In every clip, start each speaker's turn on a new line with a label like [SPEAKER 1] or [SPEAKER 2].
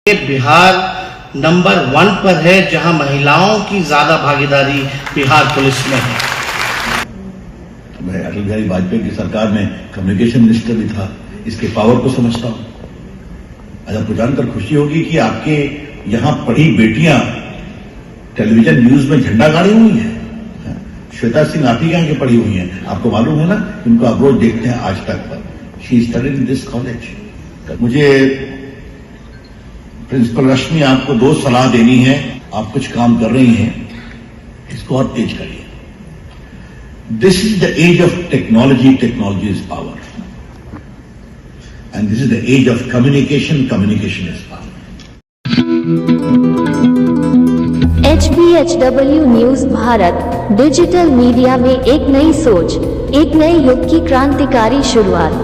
[SPEAKER 1] Bihar number 1 पर है जहां महिलाओं की ज्यादा भागीदारी बिहार पुलिस में है।
[SPEAKER 2] मैं अटल बिहारी वाजपेयी की सरकार में कम्युनिकेशन मिनिस्टर भी था, इसके पावर को समझता हूं। आज आपको जानकर खुशी होगी कि आपके यहां पढ़ी बेटियां टेलीविजन न्यूज में झंडा गाड़ी हुई हैं। श्वेता सिंह आप ही यहाँ की पढ़ी हुई हैं, आपको मालूम है ना, इनको आप रोज देखते हैं आज तक पर। She studied in this college. मुझे प्रिंसिपल रश्मि आपको 2 सलाह देनी है। आप कुछ काम कर रही हैं, इसको और तेज करिए। This is the age of technology, technology is power, and this is the age of communication, communication is power.
[SPEAKER 3] HBHW news Bharat digital media में एक नई सोच, एक नए युग की क्रांतिकारी शुरुआत।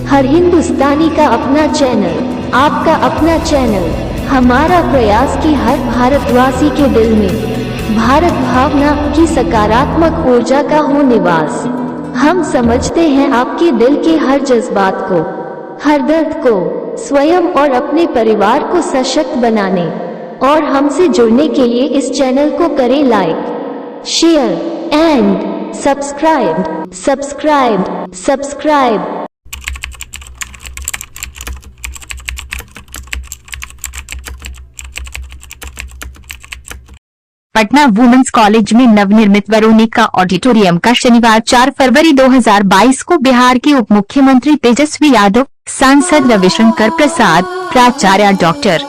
[SPEAKER 3] हर हिंदुस्तानी का अपना चैनल, आपका अपना चैनल। हमारा प्रयास कि हर भारतवासी के दिल में भारत भावना की सकारात्मक ऊर्जा का हो निवास। हम समझते हैं आपके दिल के हर जज्बात को, हर दर्द को स्वयं और अपने परिवार को सशक्त बनाने और हमसे जुड़ने के लिए इस चैनल को करें like, share and subscribe.
[SPEAKER 4] Patna women's college में नवनिर्मित वरोनिका ऑडिटोरियम का शनिवार 4 फरवरी 2022 को बिहार के उप मुख्यमंत्री तेजस्वी यादव, सांसद रविशंकर प्रसाद, प्राचार्य डॉक्टर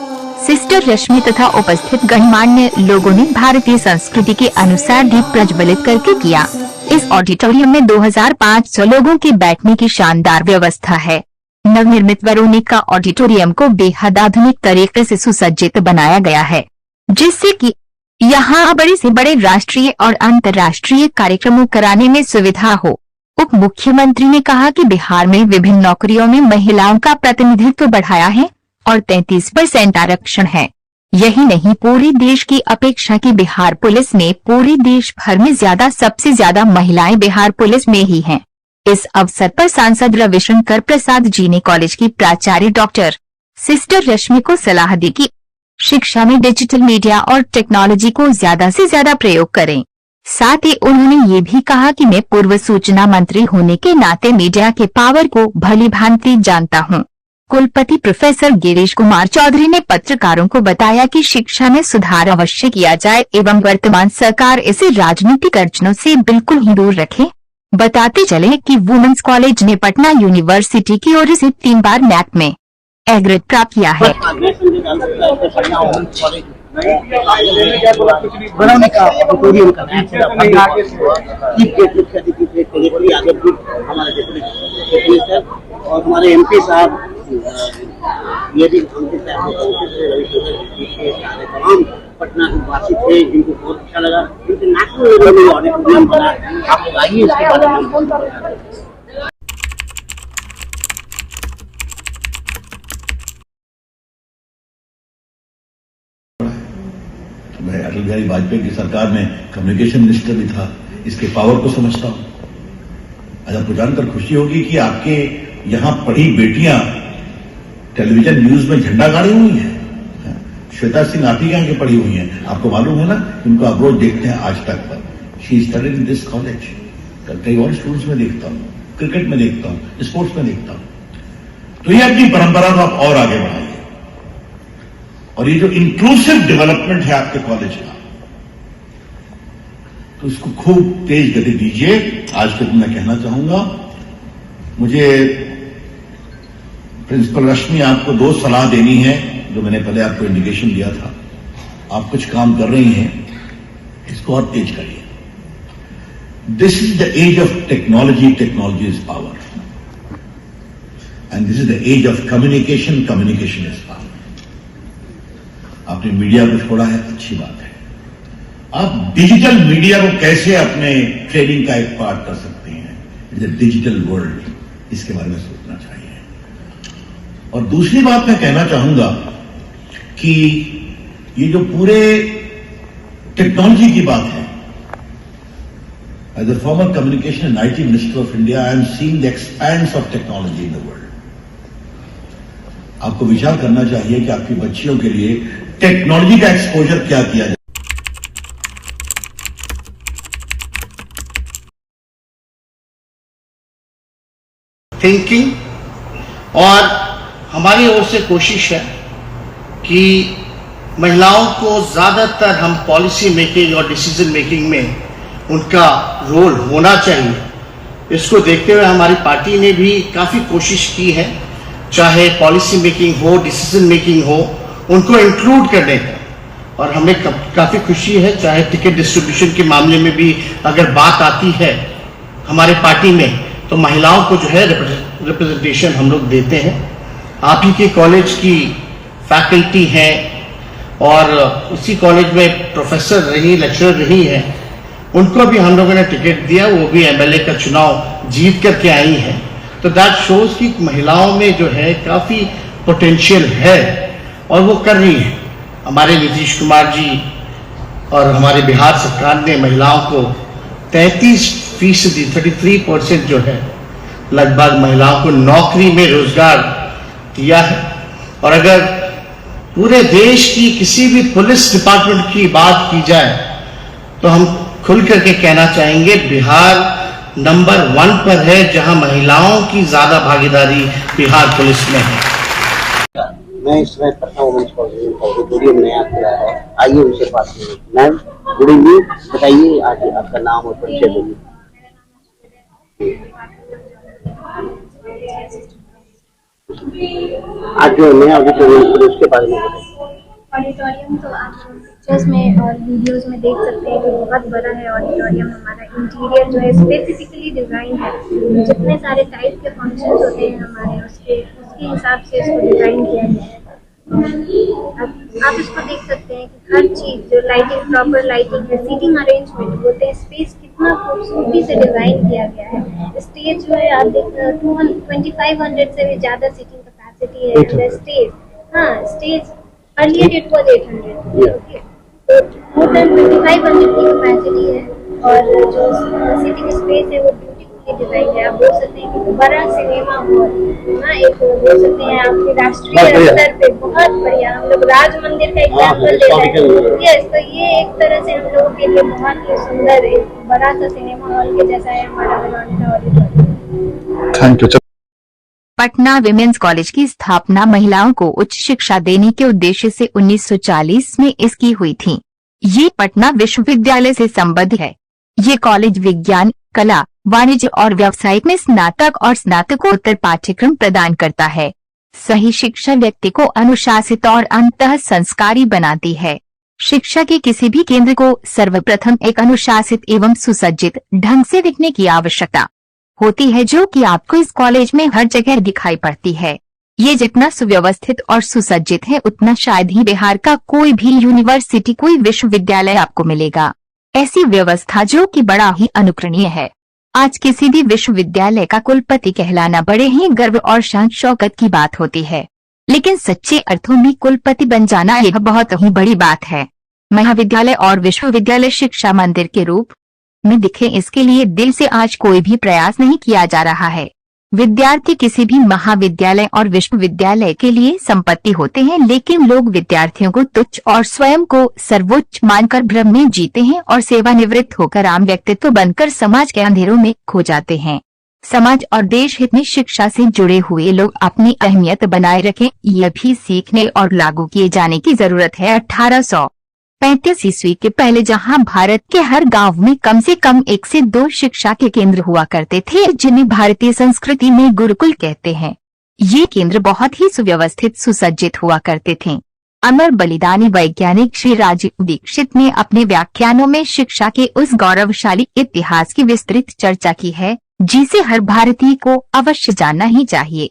[SPEAKER 4] सिस्टर रश्मि तथा उपस्थित गणमान्य लोगों ने भारतीय संस्कृति के अनुसार दीप प्रज्वलित करके किया। इस ऑडिटोरियम में 2500 लोगों के बैठने की शानदार व्यवस्था है। नवनिर्मित वरोनिका ऑडिटोरियम को बेहद आधुनिक तरीके से सुसज्जित बनाया गया है, जिससे कि यहाँ बड़े से बड़े राष्ट्रीय और अंतर्राष्ट्रीय कार्यक्रमों कराने में सुविधा हो। उप मुख्यमंत्री ने कहा कि बिहार में विभिन्न नौकरियों में महिलाओं का प्रतिनिधित्व बढ़ाया है और 33% आरक्षण है। यही नहीं, पूरे देश की अपेक्षा की बिहार पुलिस में पूरे देश भर में सबसे ज्यादा महिलाएं बिहार पुलिस में ही हैं। इस अवसर पर सांसद रविशंकर प्रसाद जी ने कॉलेज की प्राचार्य डॉक्टर सिस्टर रश्मि को सलाह दी कि शिक्षा में डिजिटल मीडिया और टेक्नोलॉजी को ज्यादा से ज्यादा प्रयोग करें। साथ ही उन्होंने ये भी कहा कि मैं पूर्व सूचना मंत्री होने के नाते मीडिया के पावर को भली भांति जानता हूं। कुलपति प्रोफेसर गिरीश कुमार चौधरी ने पत्रकारों को बताया कि शिक्षा में सुधार अवश्य किया जाए एवं वर्तमान सरकार इसे राजनीतिक अड़चनों से बिल्कुल ही दूर रखे। बताते चले कि वुमेन्स कॉलेज ने पटना यूनिवर्सिटी की ओर से 3 बार नैक में ए ग्रेड प्राप्त किया है।
[SPEAKER 5] और हमारे MP साहब ये भी तमाम पटना के वासी थे, जिनको बहुत अच्छा लगा। ऑडिटोरियम बना, आप बताइए इसके बारे में।
[SPEAKER 2] मैं अटल बिहारी वाजपेयी की सरकार में कम्युनिकेशन मिनिस्टर भी था, इसके पावर को समझता हूं। आज आपको जानकर खुशी होगी कि आपके यहां पढ़ी बेटियां टेलीविजन न्यूज में झंडा गाड़ी हुई हैं। श्वेता सिंह आप ही यहाँ की पढ़ी हुई हैं, आपको मालूम है ना, इनको आप रोज देखते हैं आज तक पर। She studied in this college. कई और स्कूल्स में देखता हूँ, क्रिकेट में देखता हूँ, स्पोर्ट्स में देखता हूँ। तो ये अपनी परंपरा को आप और आगे बढ़ाइए। और ये जो इंक्लूसिव डेवलपमेंट है आपके कॉलेज का, तो इसको खूब तेज गति दीजिए। आज के दिन मैं कहना चाहूंगा, मुझे प्रिंसिपल रश्मि आपको 2 सलाह देनी है, जो मैंने पहले आपको इंडिकेशन दिया था। आप कुछ काम कर रही हैं, इसको और तेज करिए। This is the age of technology, technology is power, and this is the age of communication, communication is power. आपने मीडिया को छोड़ा है, अच्छी बात है। आप डिजिटल मीडिया को कैसे अपने ट्रेनिंग का एक पार्ट कर सकते हैं, इट इज डिजिटल वर्ल्ड, इसके बारे में सोचना चाहिए। और दूसरी बात मैं कहना चाहूंगा कि ये जो पूरे टेक्नोलॉजी की बात है, as a former communication and IT minister of India, I am seeing the expanse of technology in the world. आपको विचार करना चाहिए कि आपकी बच्चियों के लिए टेक्नोलॉजी का एक्सपोजर क्या किया जाए।
[SPEAKER 1] थिंकिंग और हमारी ओर से कोशिश है कि महिलाओं को ज़्यादातर हम पॉलिसी मेकिंग और डिसीजन मेकिंग में उनका रोल होना चाहिए। इसको देखते हुए हमारी पार्टी ने भी काफ़ी कोशिश की है, चाहे पॉलिसी मेकिंग हो, डिसीजन मेकिंग हो, उनको इंक्लूड करने का। और हमें काफ़ी खुशी है, चाहे टिकट डिस्ट्रीब्यूशन के मामले में भी अगर बात आती है हमारे पार्टी में, तो महिलाओं को जो है रिप्रेजेंटेशन हम लोग देते हैं। आप ही के कॉलेज की फैकल्टी हैं और उसी कॉलेज में प्रोफेसर रही, लेक्चरर रही हैं, उनको भी हम लोगों ने टिकट दिया, वो भी एमएलए का चुनाव जीत करके आई हैं। तो दैट शोज कि महिलाओं में जो है काफ़ी पोटेंशियल है और वो कर रही हैं। हमारे नीतीश कुमार जी और हमारे बिहार सरकार ने महिलाओं को 33%, 33% जो है लगभग महिलाओं को नौकरी में रोजगार दिया है। और अगर पूरे देश की किसी भी पुलिस डिपार्टमेंट की बात की जाए तो हम खुल करके कहना चाहेंगे बिहार नंबर 1 पर है, जहां महिलाओं की ज्यादा भागीदारी बिहार पुलिस में है।
[SPEAKER 5] मैं इस समय पटना वुमेन्स कॉलेज ऑडिटोरियम नया खुला है, आइए उनसे बात करें। मैम गुड इवनिंग, बताइए आज आपका नाम और परिचय दीजिए। आज जो नया ऑडिटोरियम खुला उसके बारे में बताइए।
[SPEAKER 6] ऑडिटोरियम तो आप पिक्चर्स में और वीडियोस में देख सकते हैं कि बहुत बड़ा है ऑडिटोरियम। हमारा इंटीरियर जो है स्पेसिफिकली डिज़ाइन है, जितने सारे टाइप के फंक्शंस होते हैं हमारे उसके हिसाब से इसको डिज़ाइन किया गया है। आप इसको देख सकते हैं कि हर चीज़ जो लाइटिंग, प्रॉपर लाइटिंग है, सीटिंग अरेंजमेंट होते हैं, स्पेस कितना खूबसूरती से डिज़ाइन किया गया है। स्टेज जो है आप देख 2500 से भी ज़्यादा सीटिंग कैपेसिटी है स्टेज। हाँ, stage earlier it was 800, okay? तो more than 2500 की कैपेसिटी है और जो सीटिंग स्पेस है वो ब्यूटीफुली डिजाइन है। आप बोल सकते हैं कि बड़ा सिनेमा हॉल ना, एक बोल सकते हैं आपके राष्ट्रीय स्तर पे बहुत बढ़िया। हम लोग राज मंदिर का एग्जाम्पल ले रहे हैं। यस, तो ये एक तरह से हम लोगों के लिए बहुत ही सुंदर एक बड़ा सा सिनेमा हॉल के जैसा है हमारा वेलोनिका auditorium.
[SPEAKER 2] Thank you.
[SPEAKER 4] Patna women's college की स्थापना महिलाओं को उच्च शिक्षा देने के उद्देश्य से 1940 में इसकी हुई थी। ये पटना विश्वविद्यालय से संबद्ध है। ये कॉलेज विज्ञान, कला, वाणिज्य और व्यवसाय में स्नातक और स्नातकोत्तर पाठ्यक्रम प्रदान करता है। सही शिक्षा व्यक्ति को अनुशासित और अंतः संस्कारी बनाती है। शिक्षा के किसी भी केंद्र को सर्वप्रथम एक अनुशासित एवं सुसज्जित ढंग से दिखने की आवश्यकता होती है, जो कि आपको इस कॉलेज में हर जगह दिखाई पड़ती है। ये जितना सुव्यवस्थित और सुसज्जित है उतना शायद ही बिहार का कोई भी यूनिवर्सिटी, कोई विश्वविद्यालय आपको मिलेगा। ऐसी व्यवस्था जो कि बड़ा ही अनुकरणीय है। आज किसी भी विश्वविद्यालय का कुलपति कहलाना बड़े ही गर्व और शान शौकत की बात होती है, लेकिन सच्चे अर्थों में कुलपति बन जाना यह बहुत ही बड़ी बात है। महाविद्यालय और विश्वविद्यालय शिक्षा मंदिर के रूप में दिखे, इसके लिए दिल से आज कोई भी प्रयास नहीं किया जा रहा है। विद्यार्थी किसी भी महाविद्यालय और विश्वविद्यालय के लिए संपत्ति होते हैं, लेकिन लोग विद्यार्थियों को तुच्छ और स्वयं को सर्वोच्च मानकर भ्रम में जीते हैं और सेवानिवृत्त होकर आम व्यक्तित्व बनकर समाज के अंधेरों में खो जाते हैं। समाज और देश हित में शिक्षा से जुड़े हुए लोग अपनी अहमियत बनाए रखें, यह भी सीखने और लागू किए जाने की जरूरत है। 1835 ईस्वी के पहले जहां भारत के हर गांव में कम से कम 1 से 2 शिक्षा के केंद्र हुआ करते थे, जिन्हें भारतीय संस्कृति में गुरुकुल कहते हैं। ये केंद्र बहुत ही सुव्यवस्थित सुसज्जित हुआ करते थे। अमर बलिदानी वैज्ञानिक श्री राजीव दीक्षित ने अपने व्याख्यानों में शिक्षा के उस गौरवशाली इतिहास की विस्तृत चर्चा की है, जिसे हर भारतीय को अवश्य जानना ही चाहिए।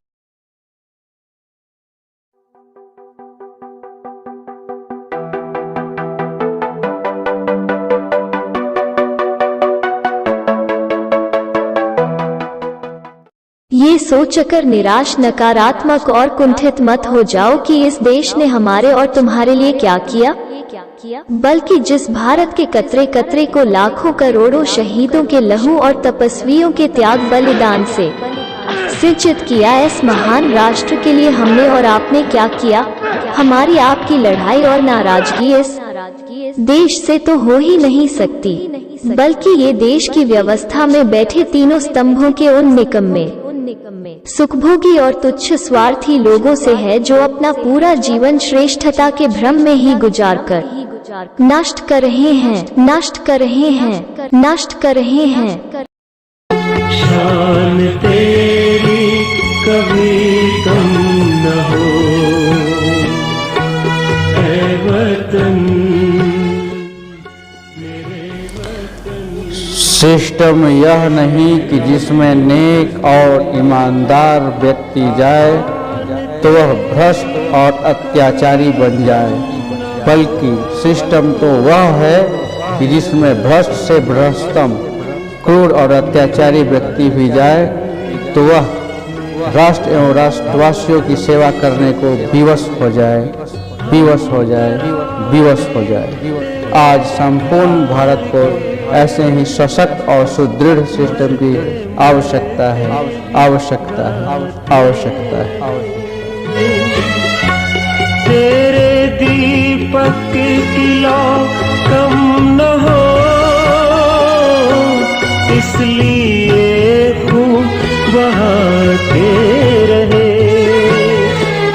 [SPEAKER 3] ये सोचकर निराश, नकारात्मक और कुंठित मत हो जाओ कि इस देश ने हमारे और तुम्हारे लिए क्या किया, बल्कि जिस भारत के कतरे कतरे को लाखों करोड़ों शहीदों के लहू और तपस्वियों के त्याग बलिदान से सिंचित किया। इस महान राष्ट्र के लिए हमने और आपने क्या किया? हमारी आपकी लड़ाई और नाराजगी इस देश से तो हो ही नहीं सकती, बल्कि ये देश की व्यवस्था में बैठे तीनों स्तंभों के उन निकम्मे, सुखभोगी और तुच्छ स्वार्थी लोगों से है, जो अपना पूरा जीवन श्रेष्ठता के भ्रम में ही गुजार कर नष्ट कर रहे हैं, नष्ट कर रहे हैं, नष्ट कर रहे हैं।
[SPEAKER 7] शान तेरी कभी कम न हो ऐ वतन।
[SPEAKER 8] सिस्टम यह नहीं कि जिसमें नेक और ईमानदार व्यक्ति जाए तो वह भ्रष्ट और अत्याचारी बन जाए, बल्कि सिस्टम तो वह है कि जिसमें भ्रष्ट से भ्रष्टतम क्रूर और अत्याचारी व्यक्ति भी जाए तो वह राष्ट्र एवं राष्ट्रवासियों की सेवा करने को विवश हो जाए, विवश हो जाए, विवश हो जाए। आज संपूर्ण भारत को ऐसे ही सशक्त और सुदृढ़ सिस्टम की आवश्यकता है, आवश्यकता है, आवश्यकता है।
[SPEAKER 7] तेरे दीपक की लौ कम न हो, इसलिए